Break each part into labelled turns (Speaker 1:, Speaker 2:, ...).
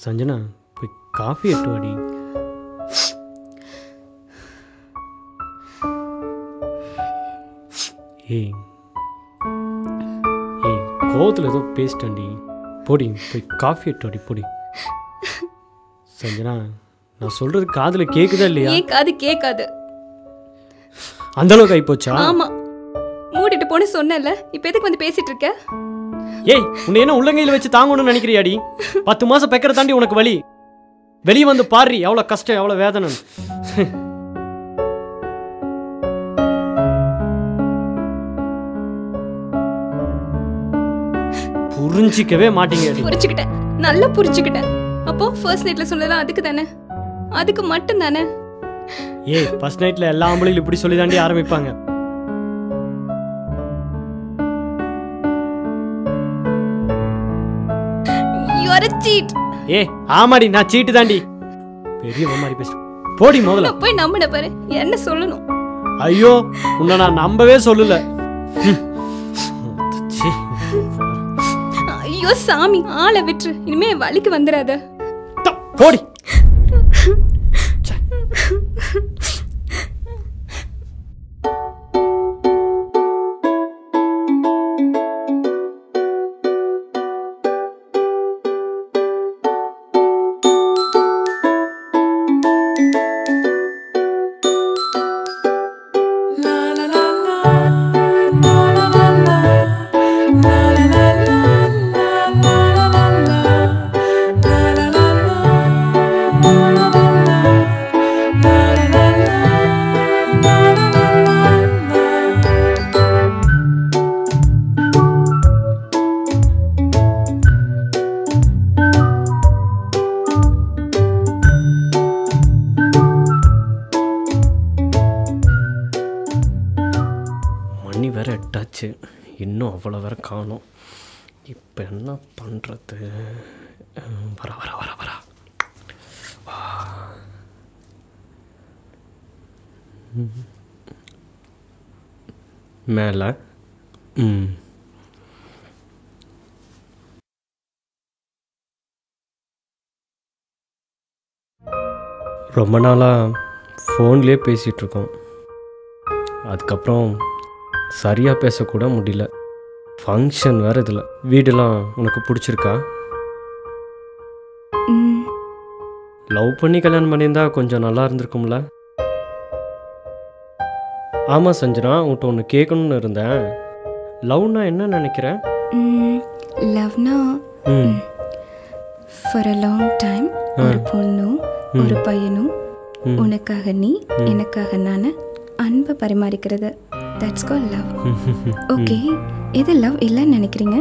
Speaker 1: சஞ்சனா போய் காஃபி எட்டு வாடி. ஏய் ஏய் கோவத்தில் ஏதோ பேசிட்டேன்டி. போடி போய் காஃபி எட்டு வாடி போடி. சஞ்சனா நான் சொல்றது காதில் கேட்குதா இல்லையா?
Speaker 2: காது கேட்காது.
Speaker 1: அந்த அளவுக்கு ஆகிப்போச்சா?
Speaker 2: ஆமா, மூடிட்டு போன சொன்னல. இப்போ எதுக்கு வந்து பேசிட்டு இருக்க?
Speaker 1: ஏய் உன்னை என்ன உள்ளங்கையில் வச்சு தாங்கணும்னு நினைக்கிறியாடி? 10 மாசம் பெக்கரை தாண்டி உனக்கு வலி. வெளியே வந்து பாரு எவ்வளோ கஷ்டம் எவ்வளோ வேதனை. புரிஞ்சிக்கவே மாட்டீங்க.
Speaker 2: புரிஞ்சுக்கிட்டேன், நல்லா புரிஞ்சுக்கிட்டேன். அப்போ ஃபர்ஸ்ட் நைட்ல சொன்னதெல்லாம் அதுக்கு தானே? அதுக்கு மட்டும் தானே?
Speaker 1: ஏய் ஃபர்ஸ்ட் நைட்ல எல்லா ஆம்பளையும் இப்படி சொல்லி தாண்டி ஆரம்பிப்பாங்க. ஏ ஆமாடி நான் சீட்டு தாண்டி. பெரிய மாதிரி பேச போடி. முதல்ல
Speaker 2: போய் நம்பின பாரு. என்ன சொல்லணும்?
Speaker 1: ஐயோ உன்னை நான் நம்பவே சொல்லல.
Speaker 2: ஐயோ சாமி, ஆளை விட்டுரு. இனிமே வலிக்கு வந்துடாத.
Speaker 1: போடி. வேற எட்டாச்சு, இன்னும் அவ்வளோ வேற காணும். இப்போ என்ன பண்ணுறது? வர வர வர வர மேலே. ரொம்ப நாளாக ஃபோன்லேயே பேசிகிட்ருக்கோம். அதுக்கப்புறம் சரியாக பேசக்கூட முடியல. ஃபங்க்ஷன் வேறு இதில். வீடெல்லாம் உனக்கு பிடிச்சிருக்கா? லவ் பண்ணி கல்யாணம் பண்ணியிருந்தா கொஞ்சம் நல்லா இருந்திருக்கும்ல? ஆமாம் சஞ்சனா, உன்கிட்ட ஒன்று கேட்கணுன்னு இருந்தேன். லவ்னா என்ன நினைக்கிறேன்?
Speaker 2: லவ்னா ஃபார் அ லாங் டைம் ஒரு பொண்ணும் ஒரு பையனும் உனக்காக நீ எனக்காக நான் அன்பை பரிமாறிக்கிறது. That's call love. ஓகே, எது லவ் இல்லைன்னு நினைக்கிறீங்க?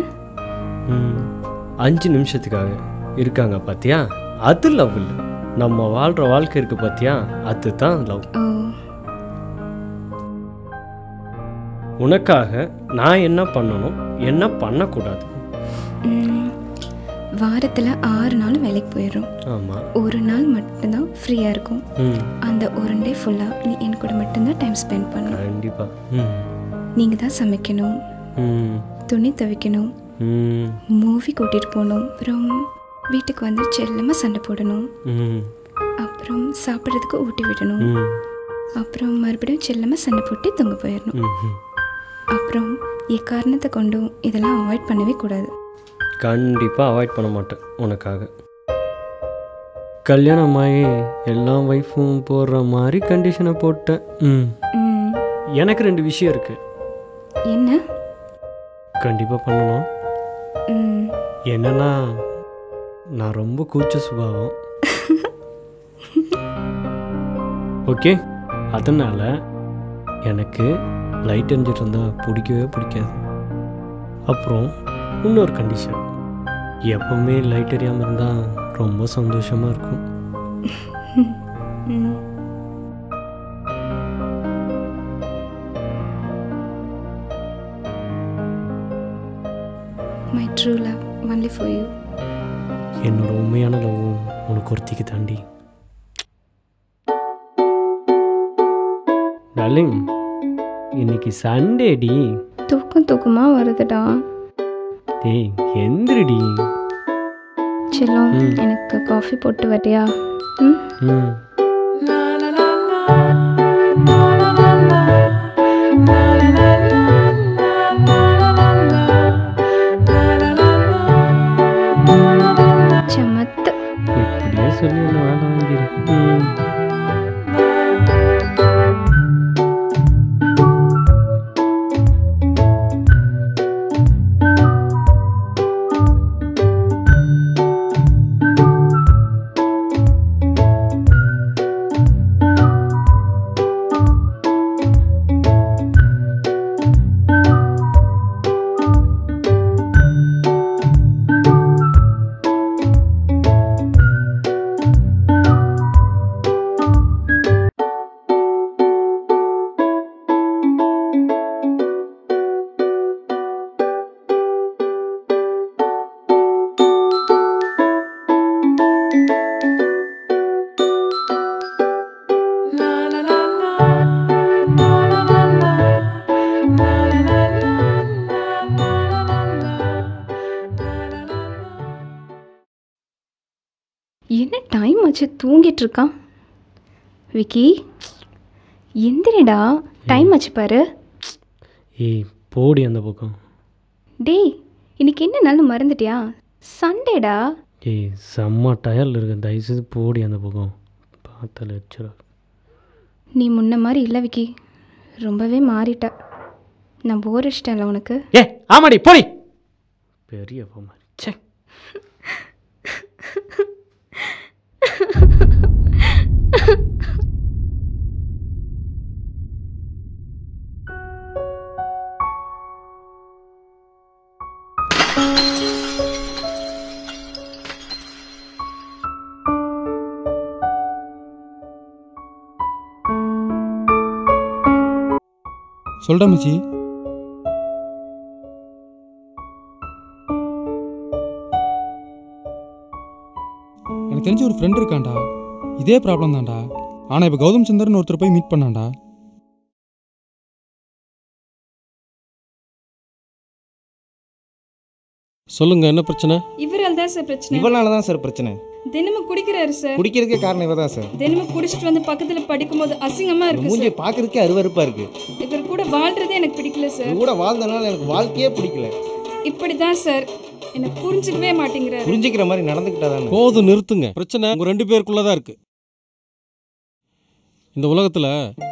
Speaker 1: 5 நிமிஷத்துக்காக இருக்காங்க பார்த்தியா, அது லவ் இல்லை. நம்ம வாழ்கிற வாழ்க்கை இருக்கு பார்த்தியா, அதுதான் லவ். உனக்காக நான் என்ன பண்ணணும், என்ன பண்ணக்கூடாது?
Speaker 2: வாரத்தில் 6 நாள் வேலைக்கு போயிடும்.
Speaker 1: ஆமாம்,
Speaker 2: ஒரு நாள் மட்டும்தான் ஃப்ரீயாக இருக்கும். அந்த ஒரு டே ஃபுல்லாக நீ என் கூட மட்டும்தான் டைம் ஸ்பெண்ட் பண்ணணும்.
Speaker 1: கண்டிப்பாக.
Speaker 2: நீங்கள் தான் சமைக்கணும், துணி துவைக்கணும், மூவி கூட்டிகிட்டு போகணும், அப்புறம் வீட்டுக்கு வந்து செல்லமாக சண்டை போடணும், அப்புறம் சாப்பிட்றதுக்கு ஊட்டி விடணும், அப்புறம் மறுபடியும் செல்லமாக சண்டை போட்டு தூங்க போயிடணும். அப்புறம் எக்காரணத்தை கொண்டும் இதெல்லாம் அவாய்ட் பண்ணவே கூடாது.
Speaker 1: கண்டிப்பாக அவாய்ட் பண்ண மாட்டேன் உனக்காக. கல்யாணமாகி எல்லா வைஃபும் போடுற மாதிரி கண்டிஷனை போட்டேன். எனக்கு 2 விஷயம் இருக்கு.
Speaker 2: என்ன?
Speaker 1: கண்டிப்பாக பண்ணணும். என்னன்னா, நான் ரொம்ப கூச்ச சுபாவம். ஓகே. அதனால் எனக்கு லைட் எரிஞ்சிட்டு இருந்தால் பிடிக்கவே பிடிக்காது. அப்புறம் இன்னொரு கண்டிஷன், எப்பவுமே லைட் எரியாமல் இருந்தால் ரொம்ப சந்தோஷமாக இருக்கும்.
Speaker 2: My true love, only for you.
Speaker 1: என்னோட உண்மையான லவ்வும் உனக்கு ஒருத்திக்கு தாண்டி. டார்லிங், இன்னைக்கு சண்டேடி.
Speaker 2: தூக்கமா வருதுடா.
Speaker 1: டேய் எந்திரிடி.
Speaker 2: செல்லம், எனக்கு காஃபி போட்டு வரியா?
Speaker 1: ம்.
Speaker 2: சமத்து.
Speaker 1: இப்படியே சொல்லி என்ன வேலை வாங்கிடு.
Speaker 2: என்ன டைம் ஆச்சு, தூங்கிட்டு இருக்கான். விக்கி எந்திரிடா, டைம் ஆச்சு பாரு.
Speaker 1: ஏய் போடி அந்த பக்கம்.
Speaker 2: டேய் இன்னைக்கு என்ன நாள் மறந்துட்டியா? சண்டேடா.
Speaker 1: ஏய் செம்ம டயரில் இருக்க, தயவுசெய்து போடி அந்த பக்கம். பார்த்த லெக்சரா.
Speaker 2: நீ முன்ன மாதிரி இல்லை விக்கி, ரொம்பவே மாறிட்ட. நான் போர் அடிச்சிட்டேன்ல உனக்கு.
Speaker 1: ஏ ஆமாடி போடி. பெரிய மாதிரி சே.
Speaker 3: சொல்டா மச்சி. எனக்கு தெரிஞ்ச ஒரு ஃப்ரெண்ட் இருக்கான்டா, இதே ப்ராப்ளம் தான்டா. ஆனால் இப்போ கௌதம் சந்தர்னு ஒருத்தர் போய் மீட் பண்ணான்டா.
Speaker 4: சொல்லுங்க, என்ன பிரச்சனை?
Speaker 5: இவரால் தான் சார் பிரச்சனை.
Speaker 6: இவனால தான் சார் பிரச்சனை.
Speaker 5: தினமும் குடிக்கிறாரு சார்.
Speaker 6: குடிக்கிறதுக்கே காரணம் இவ தான் சார்.
Speaker 5: தினமும் குடிச்சிட்டு வந்து பக்கத்துல படிக்கும்போது அசிங்கமா இருக்கு
Speaker 6: மூஞ்சி
Speaker 5: சார்.
Speaker 6: பாக்குறதுக்கே அருவருப்பா இருக்கு.
Speaker 5: இவர் கூட வாழ்றதே எனக்கு பிடிக்கல சார்.
Speaker 6: இவ கூட வாழ்ந்தனால எனக்கு வாழ்க்கையே பிடிக்கல.
Speaker 5: இப்படிதான் சார் என்ன புரிஞ்சுக்கவே மாட்டேங்கிறாரு.
Speaker 6: புரிஞ்சுக்கிற மாதிரி நடந்துக்கிட்டாதானே.
Speaker 4: போதும், நிறுத்துங்க. பிரச்சனை உங்க 2 பேருக்குள்ளதான் இருக்கு. இந்த உலகத்துல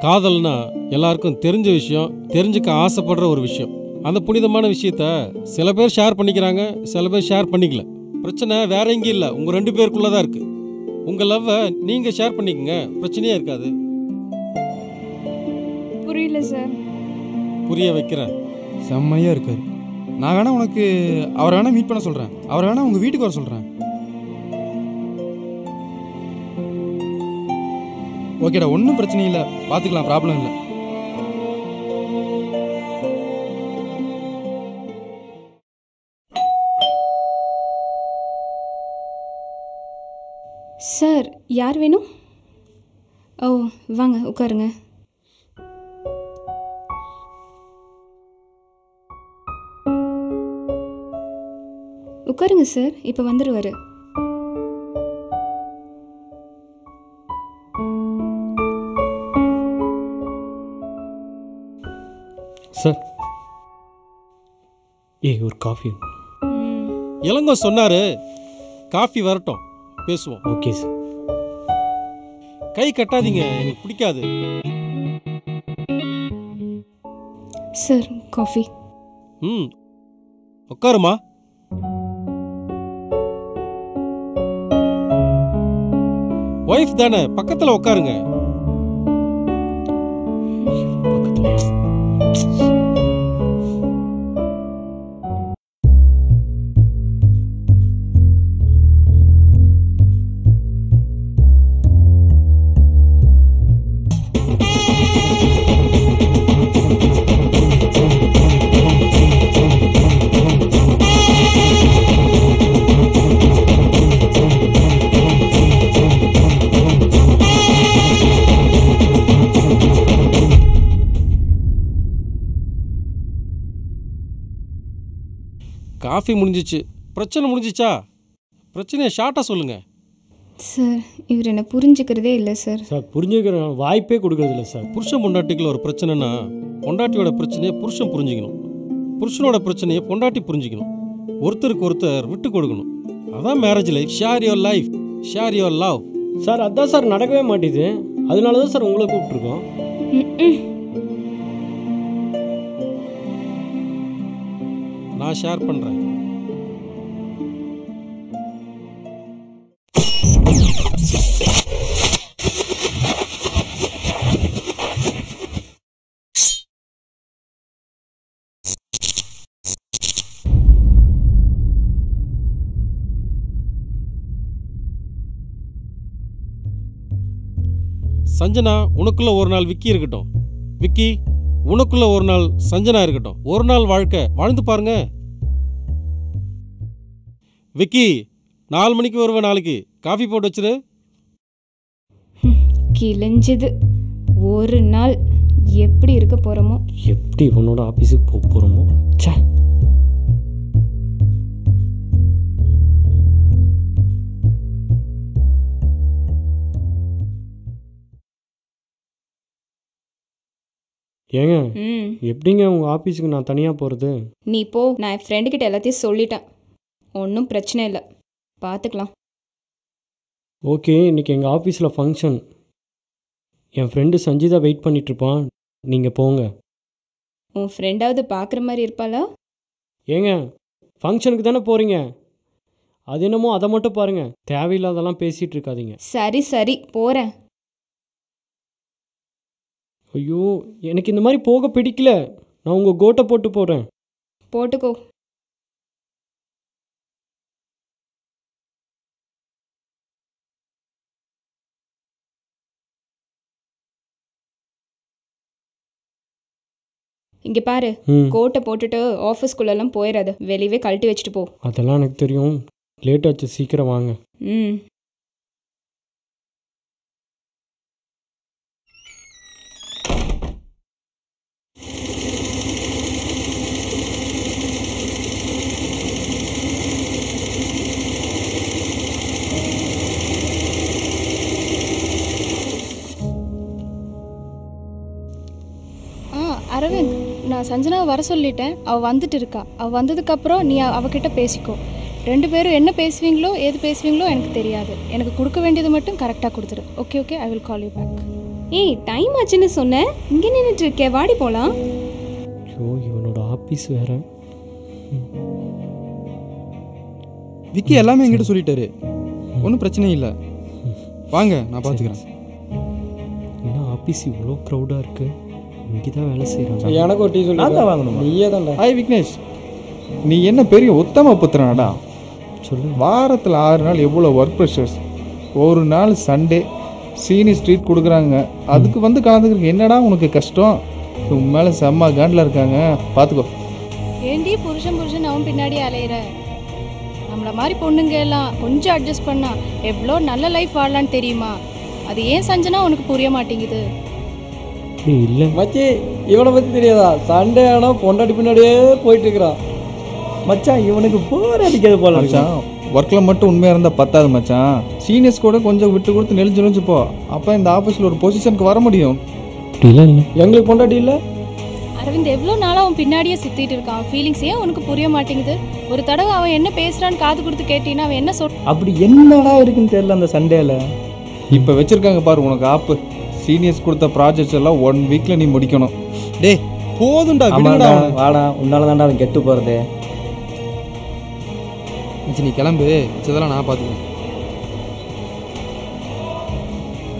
Speaker 4: காதல்னா எல்லாருக்கும் தெரிஞ்ச விஷயம், தெரிஞ்சுக்க ஆசைப்படுற ஒரு விஷயம். அந்த புனிதமான விஷயத்த சில பேர் ஷேர் பண்ணிக்கிறாங்க, சில பேர் ஷேர் பண்ணிக்கல. பிரச்சனை வேற எங்கேயும் இல்லை, உங்க 2 பேருக்குள்ளதான் இருக்கு. உங்க லவ்வை நீங்க ஷேர் பண்ணிக்கங்க, பிரச்சனையே இருக்காது.
Speaker 5: புரியல சார்.
Speaker 4: புரிய வைக்கிறேன்.
Speaker 3: செம்மையாக இருக்காரு. நான் வேணா உனக்கு அவரை வேணா மீட் பண்ண சொல்கிறேன். அவரை வேணா உங்கள் வீட்டுக்கு வர சொல்கிறேன். ஓகேடா, ஒன்றும் பிரச்சனை இல்லை, பார்த்துக்கலாம், ப்ராப்ளம் இல்லை.
Speaker 2: சார் யார் வேணும்? ஓ வாங்க உட்காருங்க. உட்காருங்க சார், இப்போ வந்துடுவார்.
Speaker 1: சார் ஏய் ஒரு காஃபி.
Speaker 4: இளங்கோ சொன்னாரு, காஃபி வரட்டும் பேசுவோம்.
Speaker 1: Okay sir.
Speaker 4: கை கட்டாதீங்க, எனக்கு பிடிக்காது.
Speaker 2: Sir coffee.
Speaker 4: உட்காருமா. ஒய்ஃப் தானே, பக்கத்துல உட்காருங்க. காஃபி முடிஞ்சிச்சு, பிரச்சனை முடிஞ்சிச்சா? பிரச்சனையை ஷார்ட்டாக சொல்லுங்கள்.
Speaker 2: சார் இவர் என்னை புரிஞ்சுக்கிறதே இல்லை சார்.
Speaker 1: சார் புரிஞ்சுக்கிற வாய்ப்பே கொடுக்கறதில்ல சார்.
Speaker 4: புருஷன் பொண்டாட்டிக்குள்ள ஒரு பிரச்சனைனா பொண்டாட்டியோட பிரச்சனையை புருஷன் புரிஞ்சுக்கணும், புருஷனோட பிரச்சனையை பொண்டாட்டி புரிஞ்சுக்கணும், ஒருத்தருக்கு ஒருத்தர் விட்டு கொடுக்கணும். அதான் marriage life. Share your life, share your love.
Speaker 1: Sir அதான் சார் நடக்கவே மாட்டேது. அதனால தான் சார் உங்களை கூப்பிட்ருக்கோம்.
Speaker 4: நான் ஷேர் பண்ணுறேன். சஞ்சனா, உனக்குள்ள ஒரு நாள் விக்கி இருக்கட்டும். விக்கி, உனக்குள்ள ஒரு நாள் சஞ்சனா இருக்கட்டும். ஒரு நாள் வாழ்க்கை வாழ்ந்து பாருங்க. விக்கி, 4 மணிக்கு வருவேன் நாளைக்கு. காஃபி போட்டு வச்சிரு.
Speaker 2: கிழிஞ்சது. ஒரு நாள் எப்படி இருக்க போகிறோமோ,
Speaker 1: எப்படி இவனோட ஆஃபீஸுக்கு போக போகிறோமோ. சே, ஏங்க எப்படிங்க உங்கள் ஆஃபீஸுக்கு நான் தனியாக போகிறது?
Speaker 2: நீ போ. நான் என் ஃப்ரெண்டுக்கிட்ட எல்லாத்தையும் சொல்லிட்டேன். ஒன்றும் பிரச்சனை இல்லை, பார்த்துக்கலாம்.
Speaker 1: ஓகே, இன்றைக்கி எங்கள் ஆஃபீஸில் ஃபங்க்ஷன். என் ஃப்ரெண்டு சஞ்சிதா வெயிட் பண்ணிகிட்ருப்பான். நீங்கள் போங்க.
Speaker 2: உன் ஃப்ரெண்டாவது பார்க்குற மாதிரி இருப்பாளா?
Speaker 1: ஏங்க ஃபங்க்ஷனுக்கு தானே போகிறீங்க, அது என்னமோ அதை மட்டும் பாருங்கள். தேவையில்லாதெல்லாம் பேசிகிட்டு இருக்காதீங்க.
Speaker 2: சரி சரி, போகிறேன்.
Speaker 1: ஐயோ, எனக்கு இந்த மாதிரி போக பிடிக்கல. நான் உங்கள் கோட்டை போட்டு போகிறேன்.
Speaker 2: போட்டுக்கோ. இங்கே பாரு, கோட்டை போட்டுட்டு ஆஃபீஸ்குள்ளெல்லாம் போயிடாது. வெளியவே கழட்டி வச்சுட்டு போ.
Speaker 1: அதெல்லாம் எனக்கு தெரியும். லேட் ஆச்சு, சீக்கிரம் வாங்க.
Speaker 5: அரவிந்த், நான் சஞ்சனாவை வர சொல்லிட்டேன். அவள் வந்துட்டு இருக்கா. அவள் வந்ததுக்கப்புறம் நீ அவகிட்ட பேசிக்கோ. 2 பேரும் என்ன பேசுவீங்களோ ஏது பேசுவீங்களோ எனக்கு தெரியாது. எனக்கு கொடுக்க வேண்டியது மட்டும் கரெக்டாக கொடுத்துரு. Okay okay, I will call you back.
Speaker 2: ஏய், டைம் ஆச்சுன்னு சொன்னேன், இங்கே நின்றுட்டு இருக்கே, வாடி போகலாம்.
Speaker 1: ஐயோ, இவனோட ஆஃபீஸ் வேற.
Speaker 3: விக்கி எல்லாமே என்கிட்ட சொல்லிட்டாரு. ஒன்றும் பிரச்சனை இல்லை, வாங்க நான் பார்த்துக்கிறேன்.
Speaker 1: என்ன ஆஃபீஸ் இவ்வளோ க்ரௌடாக இருக்குது? இங்கே தான் வேலை செய்கிறாங்க.
Speaker 6: எனக்கு ஒரு டீ சொல்லி வாங்கணும். நீயே தான்டா.
Speaker 3: ஹாய் விக்னேஷ், நீ என்ன பெரிய உத்தம புத்திரனாடா?
Speaker 1: சொல்லு.
Speaker 3: வாரத்தில் 6 நாள் எவ்வளோ ஒர்க் ப்ரெஷர்ஸ், ஒரு நாள் சண்டே சீனியர் ஸ்ட்ரீட் கொடுக்குறாங்க. அதுக்கு வந்து கலந்துக்கிறதுக்கு என்னடா உனக்கு கஷ்டம்? உன் மேலே செம்ம காண்டில் இருக்காங்க, பார்த்துக்கோ.
Speaker 5: ஏண்டி புருஷன் அவன் பின்னாடி அலையிற? நம்மள மாதிரி பொண்ணுங்க எல்லாம் கொஞ்சம் அட்ஜஸ்ட் பண்ணா எவ்வளோ நல்ல லைஃப் வாழலான்னு தெரியுமா? அது ஏன் சஞ்சனா உனக்கு புரிய மாட்டேங்குது?
Speaker 1: இல்லை
Speaker 6: மச்சி, இவனை பற்றி தெரியாதா? சண்டே ஆனால் பொண்டாட்டி பின்னாடியே போயிட்டு இருக்கிறான். மச்சான், இவனுக்கு போர் அடிக்காது போல.
Speaker 3: மச்சான், ஒர்க்கில் மட்டும் உண்மையாக இருந்தால் பத்தாது மச்சான். சீனியர்ஸ் கூட கொஞ்சம் விட்டு கொடுத்து நெளிஞ்சு போ. அப்போ இந்த ஆஃபீஸில் ஒரு பொசிஷனுக்கு வர முடியும்.
Speaker 1: இல்லை இல்லை,
Speaker 6: எங்களுக்கு பொண்டாட்டி இல்லை.
Speaker 5: அரவிந்த் எவ்வளோ நாளாக அவன் பின்னாடியே சுற்றிட்டு இருக்கான். ஃபீலிங்ஸ் ஏன் உனக்கு புரிய மாட்டேங்குது? ஒரு தடவை அவன் என்ன பேசுகிறான்னு காது கொடுத்து கேட்டீங்கன்னா அவன் என்ன
Speaker 6: அப்படி என்னடா இருக்குன்னு தெரியல அந்த சண்டேல.
Speaker 3: இப்போ வச்சுருக்காங்க பாரு உனக்கு ஆப்பு. சீனியர்ஸ் கொடுத்த ப்ராஜெக்ட்ஸ் எல்லாம் 1 வீக்கில் நீ முடிக்கணும். டே போதும்டா, விடுடா.
Speaker 6: வாடா, உன்னால தான்டா அவன் கெட்டு போகிறது.
Speaker 3: நீ கிளம்பு, இதெல்லாம் நான் பார்த்துக்கிறேன்.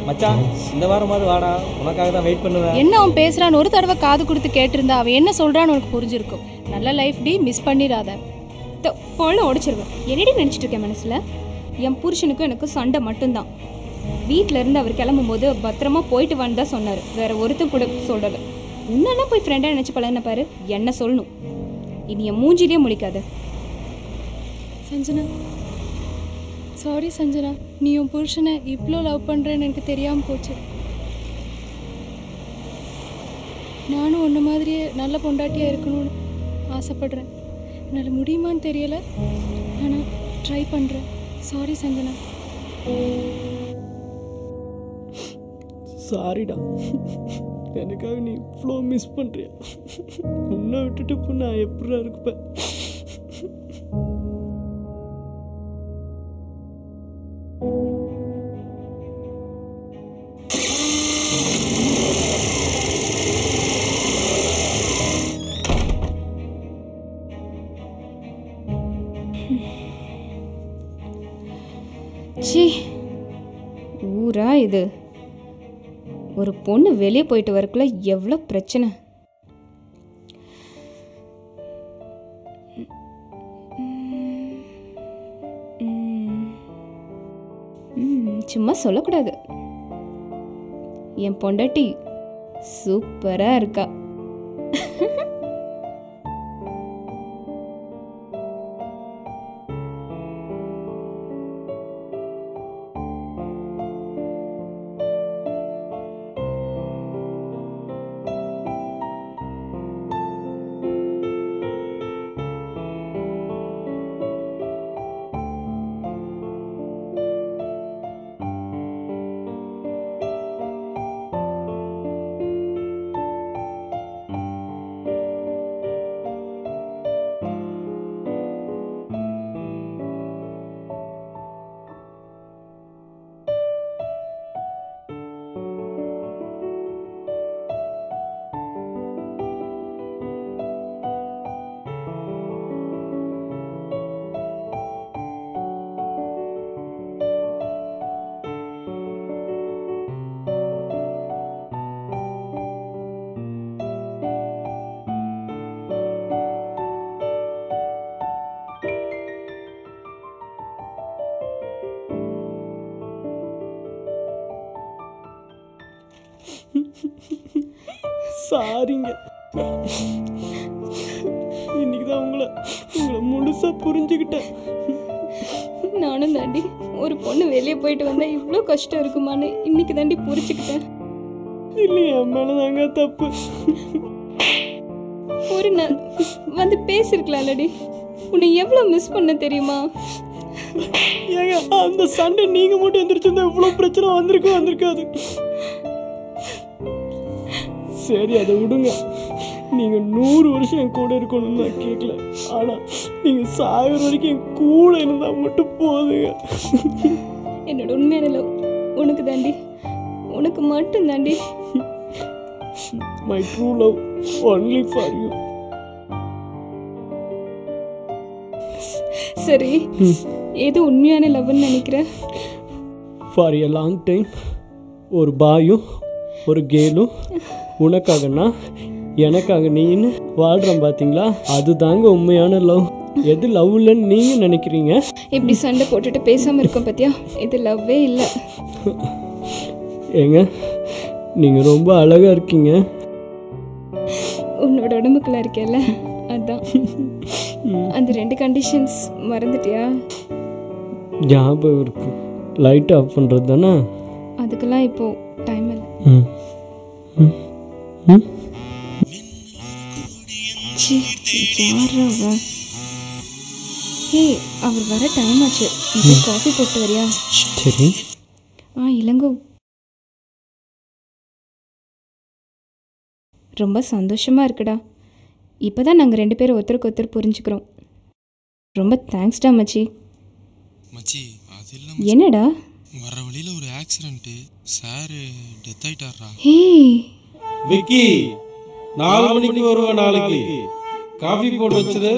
Speaker 6: மச்சான், இந்த வாரமாவது வாடா, உனக்காக தான் வெயிட் பண்ணுவேன்.
Speaker 5: என்ன அவன் பேசுறான்னு ஒரு தடவை காது கொடுத்து கேட்டிருந்தா அவன் என்ன சொல்றான்னு உனக்கு புரிஞ்சிருக்கும். நல்ல லைஃப் டி, மிஸ் பண்ணிடாத.
Speaker 2: பொண்ணு உடைச்சிருவேன். என்னடி நினச்சிட்டு இருக்கேன் மனசில்? என் புருஷனுக்கும் எனக்கு சண்டை மட்டும்தான். வீட்டில் இருந்து அவர் கிளம்பும் போது பத்திரமா போயிட்டு வந்து தான் சொன்னார். வேற ஒருத்தர் கூட சொல்லலை. உன்னெல்லாம் போய் ஃப்ரெண்டாக நினச்சி பழகின பாரு, என்ன சொல்லணும். இனி என் மூஞ்சிலே முழிக்காது.
Speaker 5: சஞ்சனா, சாரி சஞ்சனா, நீ உன் புருஷனை இவ்வளோ லவ் பண்ணுறேன்னு எனக்கு தெரியாமல் போச்சு. நானும் உன்ன மாதிரியே நல்ல பொண்டாட்டியாக இருக்கணும்னு ஆசைப்படுறேன். என்னால் முடியுமான்னு தெரியல, ஆனால் ட்ரை பண்ணுறேன். சாரி சஞ்சனா.
Speaker 1: சாரிடா, எனக்காக நீ இவ்வளோ மிஸ் பண்ணுறியா? உன்னை விட்டுட்டு இப்போ நான் எப்படா இருப்பேன்?
Speaker 2: ச்சீ, ஊரா இது? ஒரு பொண்ணு வெளியே போயிட்டு வரக்குள்ள எவ்வளோ பிரச்சனை. சும்மா சொல்லக்கூடாது. என் பொண்டாட்டி சூப்பரா இருக்கா.
Speaker 1: சாரிங்க, இன்னைக்கு தான் உங்களை முழுசா புரிஞ்சுக்கிட்டேன்.
Speaker 2: நானும் தாண்டி ஒரு பொண்ணு வெளியே போயிட்டு வந்தா இவ்வளோ கஷ்டம் இருக்குமான்னு இன்னைக்கு தாண்டி புரிச்சுக்கிட்டேன்.
Speaker 1: இல்லையா, என் மேலதாங்க தப்பு.
Speaker 2: ஒரு நாள் வந்து பேசிருக்கலாம்லடி. உன்னை எவ்வளோ மிஸ் பண்ண தெரியுமா?
Speaker 1: ஏங்க, அந்த சண்டை நீங்க மட்டும் எந்திரிச்சிருந்தா இவ்வளோ பிரச்சனை வந்திருக்காது. சரி, அதை விடுங்க. நீங்க 100 வருஷம் என் கூட இருக்கணும்னு நான் கேட்கல, ஆனா நீங்க சாகிற வரைக்கும் என் கூட இருந்தா மட்டும் போதுங்க.
Speaker 2: என்னோட உண்மையான லவ் உனக்கு தாண்டி, உனக்கு மட்டும் தாண்டி.
Speaker 1: My true love only for you.
Speaker 2: சரி, ஏதோ உண்மையான லவ்னு நினைக்கிறேன்.
Speaker 1: ஃபார் எ லாங் டைம் ஒரு பாயும் ஒரு கேலும் உனக்காகனா எனக்காக நீன்னு வாழ்கிறோம் பார்த்தீங்களா? அதுதாங்க உண்மையான லவ். எது லவ் இல்லைன்னு நீங்கள் நினைக்கிறீங்க?
Speaker 2: இப்படி சண்டை போட்டுட்டு பேசாமல் இருக்கோம் பார்த்தியா? இது லவ்வே இல்லை.
Speaker 1: ஏங்க, நீங்கள் ரொம்ப அழகாக இருக்கீங்க.
Speaker 2: உன்னோட உடம்புக்குள்ள இருக்கேல்ல, அதான். அந்த 2 கண்டிஷன்ஸ் மறந்துட்டியா?
Speaker 1: ஞாபகம் இருக்கு. லைட் ஆஃப் பண்ணுறது தானே?
Speaker 2: அதுக்கெல்லாம் இப்போ டைம் இல்லை. அவர் வர டைம் ஆச்சு. காஃபி போட்டு வரியா?
Speaker 1: சரி.
Speaker 2: இளங்கோ, ரொம்ப சந்தோஷமா இருக்குடா. இப்போதான் நாங்கள் 2 பேரும் ஒருத்தருக்கு ஒருத்தர் புரிஞ்சுக்கிறோம். ரொம்ப தேங்க்ஸ்டா மச்சி.
Speaker 7: மச்சி, அது இல்ல.
Speaker 2: என்னடா?
Speaker 7: வர வழியில ஒரு ஆக்சிடென்ட், சார் டெத் ஆயிட்டாரா?
Speaker 4: விக்கி 4 மணிக்கு வருவா நாளைக்கு. காஃபி போட்டு வச்சது